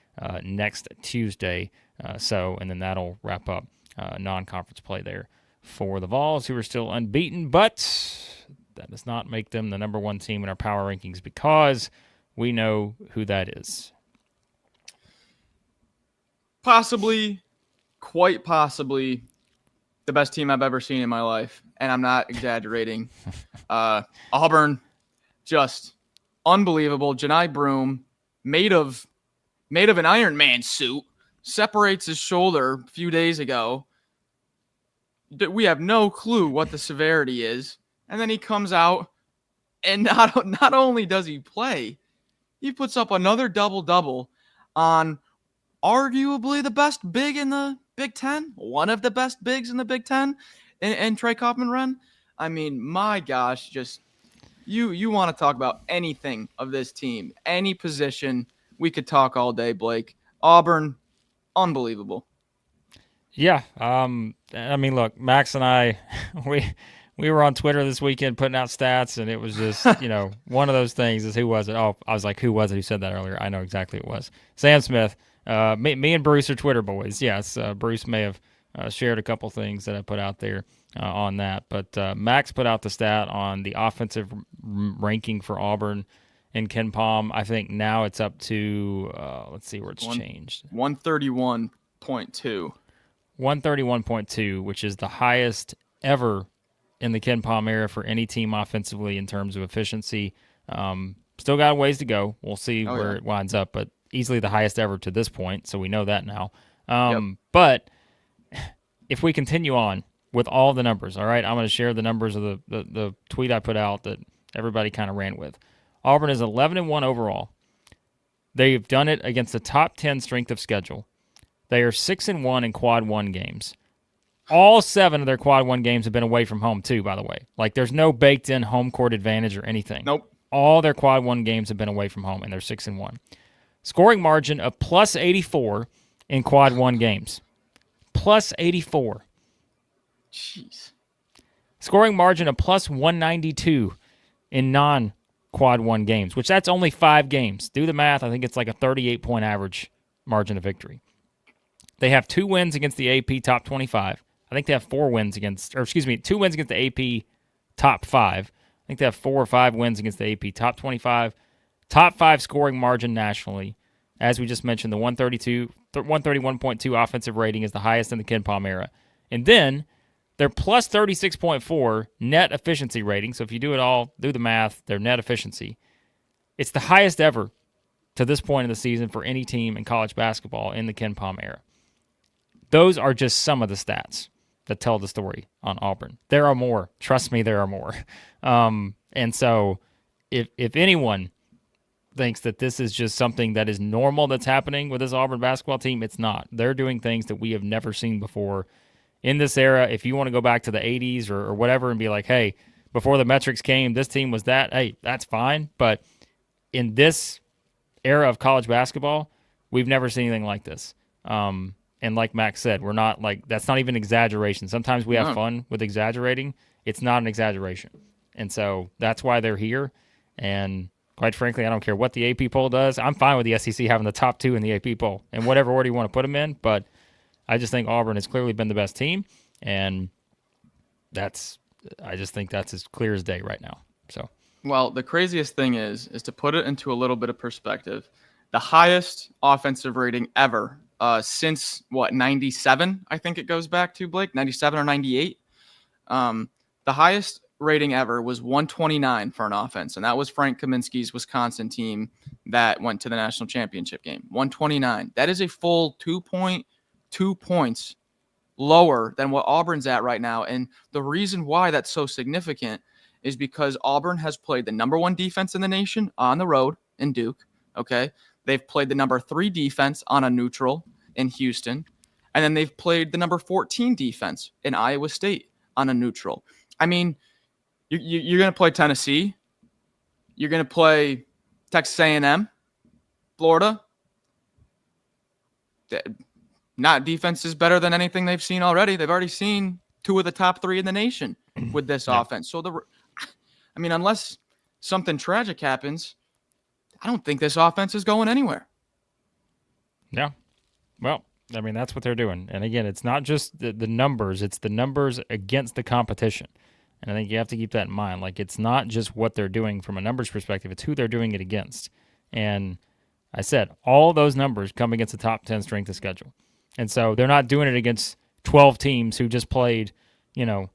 next Tuesday. And then that'll wrap up non-conference play there for the Vols, who are still unbeaten, but that does not make them the number 1 team in our power rankings because we know who that is.
Quite possibly, the best team I've ever seen in my life, and I'm not exaggerating. Auburn, just unbelievable. Johni Broome, made of an Iron Man suit, separates his shoulder a few days ago. We have no clue what the severity is. And then he comes out, and not only does he play, he puts up another double-double on arguably the best big in the Big Ten, one of the best bigs in the Big Ten, and Trey Kaufman-Renn. I mean, my gosh, just you want to talk about anything of this team, any position, we could talk all day, Blake. Auburn, unbelievable.
Yeah, look, Max and I, we were on Twitter this weekend putting out stats, and it was just, one of those things is who was it? Oh, I was like, who was it who said that earlier? I know exactly who it was. Sam Smith. Me and Bruce are Twitter boys. Yes, Bruce may have shared a couple things that I put out there on that. But Max put out the stat on the offensive ranking for Auburn in Ken Palm. I think now it's up to, let's see where it's changed.
131.2.
131.2, which is the highest ever in the Ken Palm era for any team offensively in terms of efficiency. Still got a ways to go. We'll see where it winds up, but easily the highest ever to this point, so we know that now. But if we continue on with all the numbers, all right, I'm going to share the numbers of the tweet I put out that everybody kind of ran with. Auburn is 11-1 overall. They've done it against the top 10 strength of schedule. They are 6-1 in quad 1 games. All 7 of their quad 1 games have been away from home too, by the way. Like there's no baked in home court advantage or anything.
Nope.
All their quad 1 games have been away from home, and they're 6-1. Scoring margin of plus 84 in quad 1 games. Plus 84.
Jeez.
Scoring margin of plus 192 in non-quad 1 games, which that's only 5 games. Do the math. I think it's like a 38-point average margin of victory. They have 2 wins against the AP top 25. I think they have 2 wins against the AP top 5. I think they have 4 or 5 wins against the AP top 25. Top 5 scoring margin nationally. As we just mentioned, the 131.2 offensive rating is the highest in the Ken Palm era. And then their plus 36.4 net efficiency rating, so if you do the math, their net efficiency, it's the highest ever to this point in the season for any team in college basketball in the Ken Palm era. Those are just some of the stats that tell the story on Auburn. There are more. Trust me, there are more. And so if anyone thinks that this is just something that is normal that's happening with this Auburn basketball team, it's not. They're doing things that we have never seen before in this era. If you want to go back to the 80s or whatever and be like, hey, before the metrics came, this team was that, hey, that's fine. But in this era of college basketball, we've never seen anything like this. And like Max said, we're not like, that's not even exaggeration. Sometimes we have fun with exaggerating. It's not an exaggeration. And so that's why they're here. And quite frankly, I don't care what the AP poll does. I'm fine with the SEC having the top 2 in the AP poll in whatever order you want to put them in. But I just think Auburn has clearly been the best team. And I just think that's as clear as day right now. So,
well, the craziest thing is to put it into a little bit of perspective. The highest offensive rating ever since 97, I think it goes back to, Blake, 97 or 98. The highest rating ever was 129 for an offense, and that was Frank Kaminsky's Wisconsin team that went to the national championship game. 129. That is a full 2.2 points lower than what Auburn's at right now. And the reason why that's so significant is because Auburn has played the number 1 defense in the nation on the road in Duke. Okay. They've played the number 3 defense on a neutral in Houston. And then they've played the number 14 defense in Iowa State on a neutral. I mean, you're going to play Tennessee. You're going to play Texas A&M, Florida. Not defense is better than anything they've seen already. They've already seen 2 of the top 3 in the nation with this offense. So, unless something tragic happens, I don't think this offense is going anywhere.
Yeah. Well, that's what they're doing. And again, it's not just the numbers. It's the numbers against the competition. And I think you have to keep that in mind. Like, it's not just what they're doing from a numbers perspective. It's who they're doing it against. And I said, all those numbers come against the top 10 strength of schedule. And so they're not doing it against 12 teams who just played, who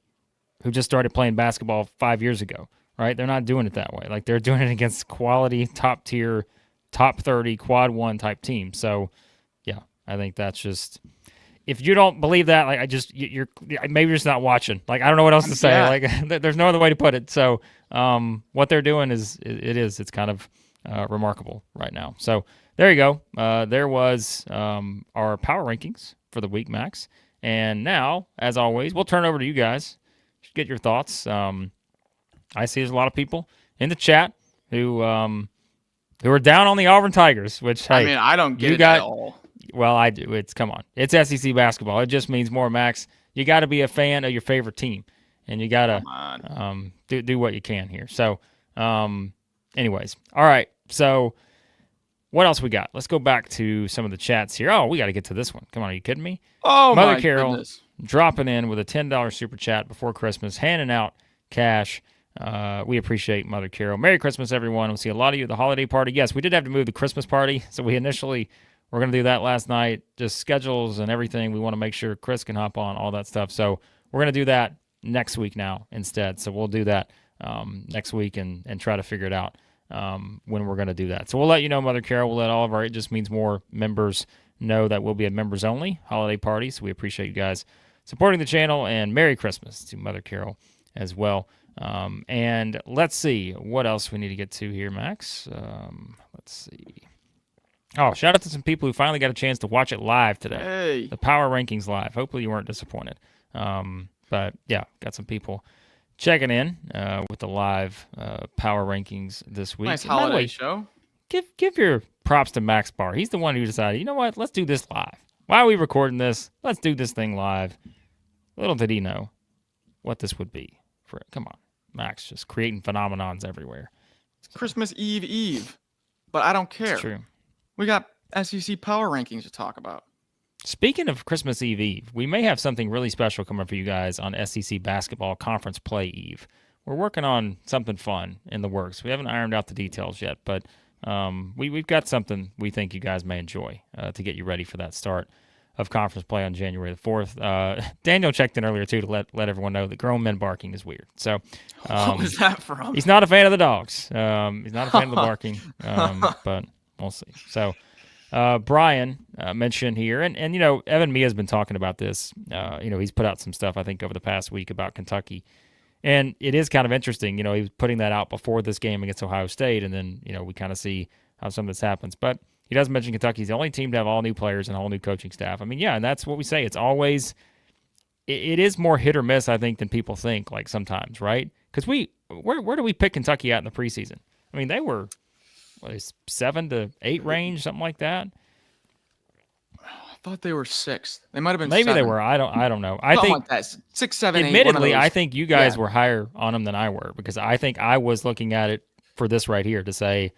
just started playing basketball 5 years ago, right? They're not doing it that way. Like, they're doing it against quality, top tier, top 30, quad 1 type teams. So, yeah, I think that's just, if you don't believe that, like, you're maybe just not watching. Like, I don't know what else to say. Yeah. Like, there's no other way to put it. So, what they're doing it's kind of remarkable right now. So, there you go. There was our power rankings for the week, Max. And now, as always, we'll turn over to you guys. Just get your thoughts. I see there's a lot of people in the chat who are down on the Auburn Tigers, which, hey,
I don't get it at all.
Well, I do. Come on. It's SEC basketball. It just means more, Max. You got to be a fan of your favorite team, and you got to do what you can here. So, anyways, all right. So, what else we got? Let's go back to some of the chats here. Oh, we got to get to this one. Come on, are you kidding me?
Oh,
Mother Carol
goodness.
Dropping in with a $10 super chat before Christmas, handing out cash. We appreciate Mother Carol. Merry Christmas, everyone. We'll see a lot of you at the holiday party. Yes, we did have to move the Christmas party, so we initially were going to do that last night, just schedules and everything. We want to make sure Chris can hop on, all that stuff. So we're going to do that next week now instead. So we'll do that next week and try to figure it out when we're going to do that. So we'll let you know, Mother Carol. We'll let all of our It Just Means More members know that we'll be a members-only holiday party. So we appreciate you guys supporting the channel, and Merry Christmas to Mother Carol as well. And let's see what else we need to get to here, Max. Let's see. Oh, shout out to some people who finally got a chance to watch it live today.
Hey.
The Power Rankings live. Hopefully you weren't disappointed. But yeah, got some people checking in with the live Power Rankings this week.
Nice holiday show.
Give your props to Max Barr. He's the one who decided, you know what, let's do this live. Why are we recording this? Let's do this thing live. Little did he know what this would be. Come on, Max, just creating phenomenons everywhere.
Christmas Eve, but I don't care.
It's true.
We got SEC power rankings to talk about.
Speaking of Christmas Eve, we may have something really special coming for you guys on SEC Basketball Conference Play Eve. We're working on something fun in the works. We haven't ironed out the details yet, but we've got something we think you guys may enjoy to get you ready for that start of conference play on January the 4th. Daniel checked in earlier, too, to let everyone know that grown men barking is weird. So,
what was that from?
He's not a fan of the dogs. He's not a fan of the barking, but we'll see. So, Brian mentioned here, and Evan Mia has been talking about this. He's put out some stuff, I think, over the past week about Kentucky. And it is kind of interesting. He was putting that out before this game against Ohio State, and then, we kind of see how some of this happens. But he does mention Kentucky's the only team to have all new players and a whole new coaching staff. I mean, yeah, and that's what we say. It's always – it is more hit or miss, I think, than people think, like sometimes, right? Because where do we pick Kentucky at in the preseason? I mean, they were 7 to 8 range, something like that.
I thought they were 6th. They might have been.
Maybe
7.
they were. I don't know.
I think like that. 6, 7, 8.
Admittedly, I think you guys were higher on them than I were, because I think I was looking at it for this right here to say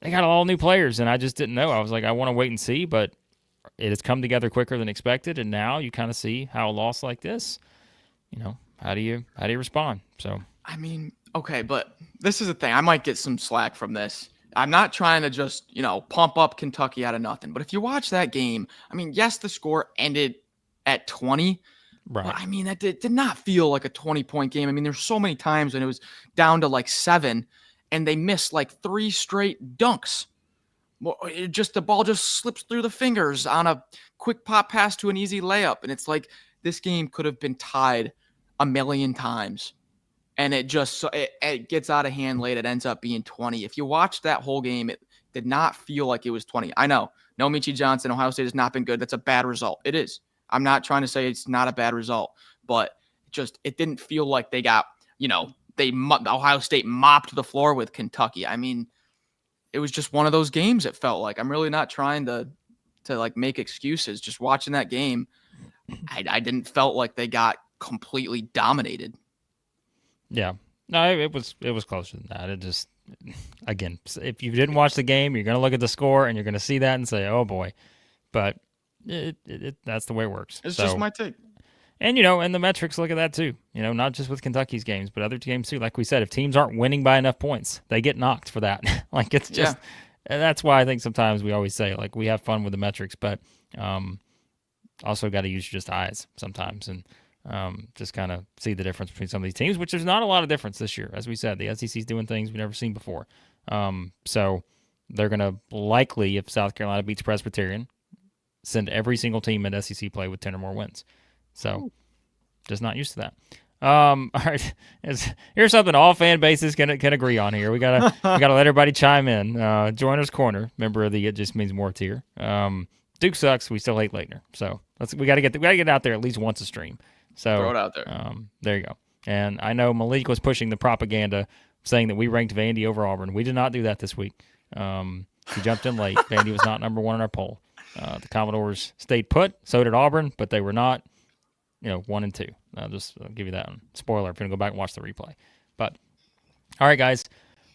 they got all new players, and I just didn't know. I was like, I want to wait and see, but it has come together quicker than expected, and now you kind of see how a loss like this, how do you respond? So
I mean, okay, but this is the thing. I might get some slack from this. I'm not trying to just, pump up Kentucky out of nothing. But if you watch that game, I mean, yes, the score ended at 20.
Right.
But I mean, that did not feel like a 20-point game. I mean, there's so many times when it was down to like 7, and they missed like 3 straight dunks. The ball just slips through the fingers on a quick pop pass to an easy layup. And it's like this game could have been tied a million times. And it gets out of hand late. It ends up being 20. If you watch that whole game, it did not feel like it was 20. I know. No Michi Johnson. Ohio State has not been good. That's a bad result. It is. I'm not trying to say it's not a bad result, but it didn't feel like they got, Ohio State mopped the floor with Kentucky. I mean, it was just one of those games, it felt like. I'm really not trying to like make excuses. Just watching that game, I didn't felt like they got completely dominated.
Yeah. No, it was closer than that. It just, again, if you didn't watch the game, you're going to look at the score and you're going to see that and say, oh boy. But that's the way it works.
It's just my take.
And, and the metrics look at that too. Not just with Kentucky's games, but other games too. Like we said, if teams aren't winning by enough points, they get knocked for that. Like it's just, and that's why I think sometimes we always say, like, we have fun with the metrics, but also got to use just eyes sometimes and just kind of see the difference between some of these teams, which there's not a lot of difference this year. As we said, the SEC's doing things we've never seen before. So they're going to likely, if South Carolina beats Presbyterian, send every single team in SEC play with 10 or more wins. So just not used to that. All right, here's something all fan bases can agree on here. We gotta let everybody chime in. Joiner's Corner, member of the It Just Means More tier. Duke sucks. We still hate Leitner. So we gotta get it out there at least once a stream. So
throw it out there.
There you go. And I know Malik was pushing the propaganda saying that we ranked Vandy over Auburn. We did not do that this week. He jumped in late. Vandy was not number 1 in our poll. The Commodores stayed put. So did Auburn, but they were not, 1 and 2. I'll give you that one. Spoiler if you're going to go back and watch the replay. But, all right, guys,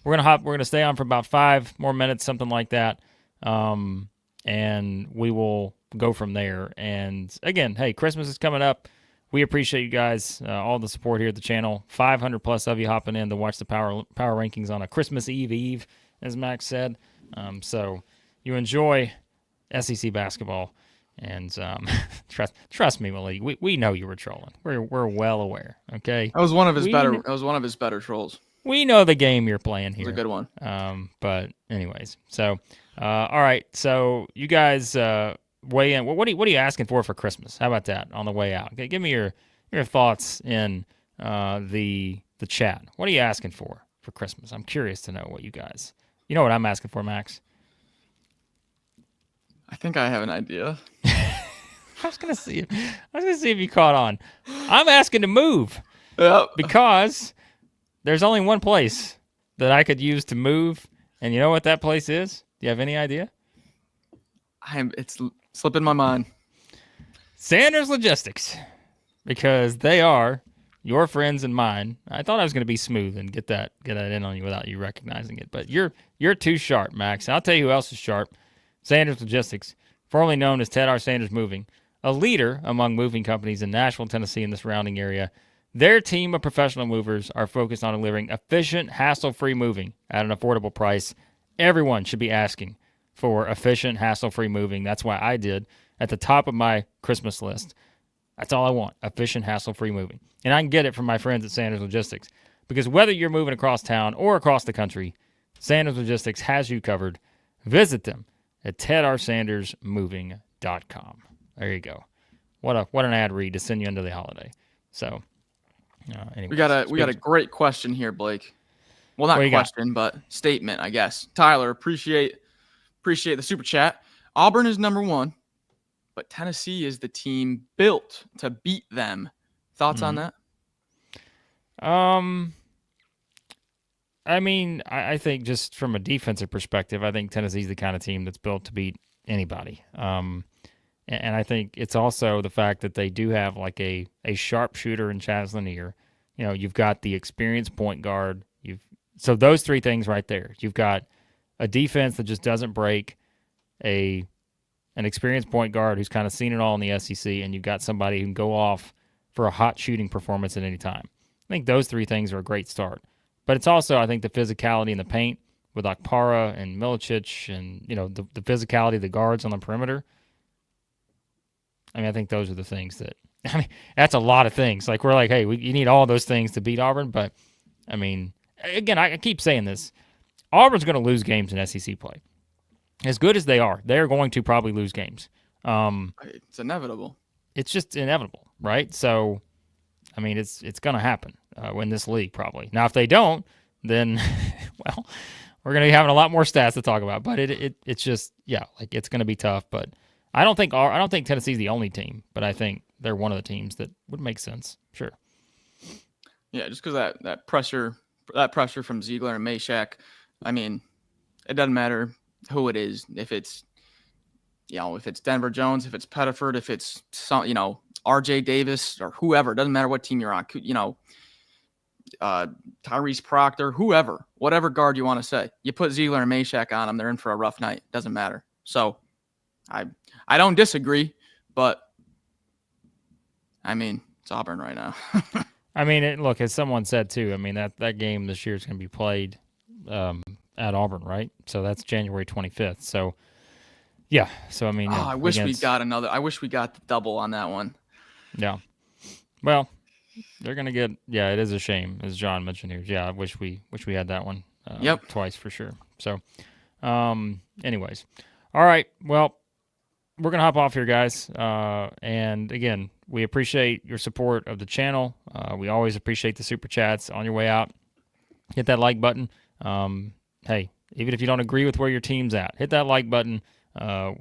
we're going to stay on for about 5 more minutes, something like that. And we will go from there. And, again, hey, Christmas is coming up. We appreciate you guys, all the support here at the channel. 500 plus of you hopping in to watch the power rankings on a Christmas Eve, as Max said. So you enjoy SEC basketball, and trust me, Malik, we know you were trolling. We're well aware. Okay,
that was one of his better trolls.
We know the game you're playing here.
It was a good one.
But anyways, so all right, so you guys weigh in. What are you asking for Christmas? How about that on the way out? Okay, give me your thoughts in the chat. What are you asking for Christmas? I'm curious to know what you guys. You know what I'm asking for, Max?
I think I have an idea.
I was gonna see if you caught on. I'm asking to move.
Yep.
Because there's only one place that I could use to move, and you know what that place is? Do you have any idea?
It's slipping my mind.
Sanders Logistics, because they are your friends and mine. I thought I was going to be smooth and get that in on you without you recognizing it, but you're too sharp, Max. I'll tell you who else is sharp. Sanders Logistics, formerly known as Ted R. Sanders Moving, a leader among moving companies in Nashville, Tennessee, and the surrounding area. Their team of professional movers are focused on delivering efficient, hassle-free moving at an affordable price Everyone should be asking for efficient, hassle-free moving. That's why I did at the top of my Christmas list. That's all I want, efficient, hassle-free moving. And I can get it from my friends at Sanders Logistics, because whether you're moving across town or across the country, Sanders Logistics has you covered. Visit them at tedrsandersmoving.com. There you go. What an ad read to send you into the holiday. So, anyway,
we got a great question here, Blake. Well, not question, but statement, I guess. Tyler, appreciate the super chat. Auburn is number 1, but Tennessee is the team built to beat them. Thoughts on that?
I mean, I think just from a defensive perspective, I think Tennessee's the kind of team that's built to beat anybody. And I think it's also the fact that they do have like a sharpshooter in Chaz Lanier. You know, you've got the experienced point guard. So those three things right there. You've got a defense that just doesn't break, an experienced point guard who's kind of seen it all in the SEC, and you've got somebody who can go off for a hot shooting performance at any time. I think those three things are a great start. But it's also, I think, the physicality in the paint with Okpara and Milicic and, you know, the physicality of the guards on the perimeter. I mean, I think those are the things that – I mean, that's a lot of things. Like, we're like, hey, you need all those things to beat Auburn. But, I mean, again, I keep saying this. Auburn's going to lose games in SEC play. As good as they are, they're going to probably lose games.
It's inevitable.
It's just inevitable, right? So, I mean, it's going to happen in this league probably. Now, if they don't, then, well, we're going to be having a lot more stats to talk about. But it's just, yeah, like it's going to be tough. But I don't think Tennessee's the only team, but I think they're one of the teams that would make sense. Sure.
Yeah, just because that pressure from Ziegler and Meshack, I mean, it doesn't matter who it is. If it's Denver Jones, if it's Pettiford, if it's RJ Davis or whoever, it doesn't matter what team you're on. Tyrese Proctor, whatever guard you want to say, you put Ziegler and Meshack on them, they're in for a rough night. Doesn't matter. So, I don't disagree, but I mean, it's Auburn right now.
I mean, look, as someone said too, I mean, that game this year is going to be played at Auburn, right? So that's January 25th. So, yeah. So, I mean,
I wish we got the double on that one.
Yeah. Well, they're going to get, yeah, it is a shame, as John mentioned here. Yeah, I wish we had that one twice for sure. So, anyways. All right. Well, we're going to hop off here, guys. And again, we appreciate your support of the channel. We always appreciate the super chats on your way out. Hit that like button. Hey, even if you don't agree with where your team's at, hit that like button.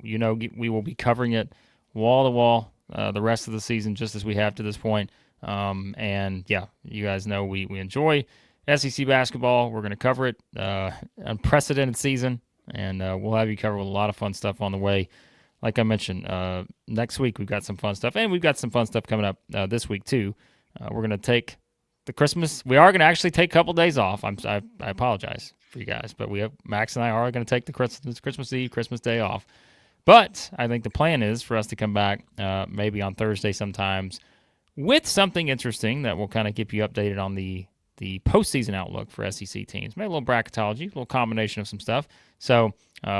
We will be covering it wall to wall the rest of the season, just as we have to this point. And yeah, you guys know we enjoy SEC basketball. We're going to cover it, unprecedented season, and we'll have you covered with a lot of fun stuff on the way. Like I mentioned, next week we've got some fun stuff, and we've got some fun stuff coming up this week too. We're going to take the Christmas. We are going to actually take a couple days off. I apologize for you guys, but Max and I are going to take the Christmas Eve, Christmas Day off. But I think the plan is for us to come back maybe on Thursday sometimes with something interesting that will kind of keep you updated on the postseason outlook for SEC teams. Maybe a little bracketology, a little combination of some stuff. So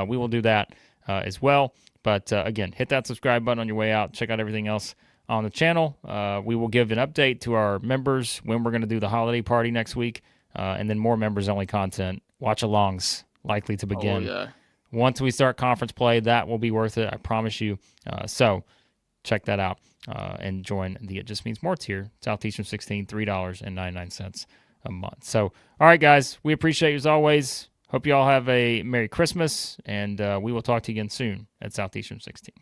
we will do that as well. But again, hit that subscribe button on your way out. Check out everything else on the channel. We will give an update to our members when we're going to do the holiday party next week, and then more members-only content, watch-alongs likely to begin.
Oh, yeah.
Once we start conference play, that will be worth it, I promise you. So check that out and join the It Just Means More tier, Southeastern 16, $3.99 a month. So, all right, guys, we appreciate you as always. Hope you all have a Merry Christmas, and we will talk to you again soon at Southeastern 16.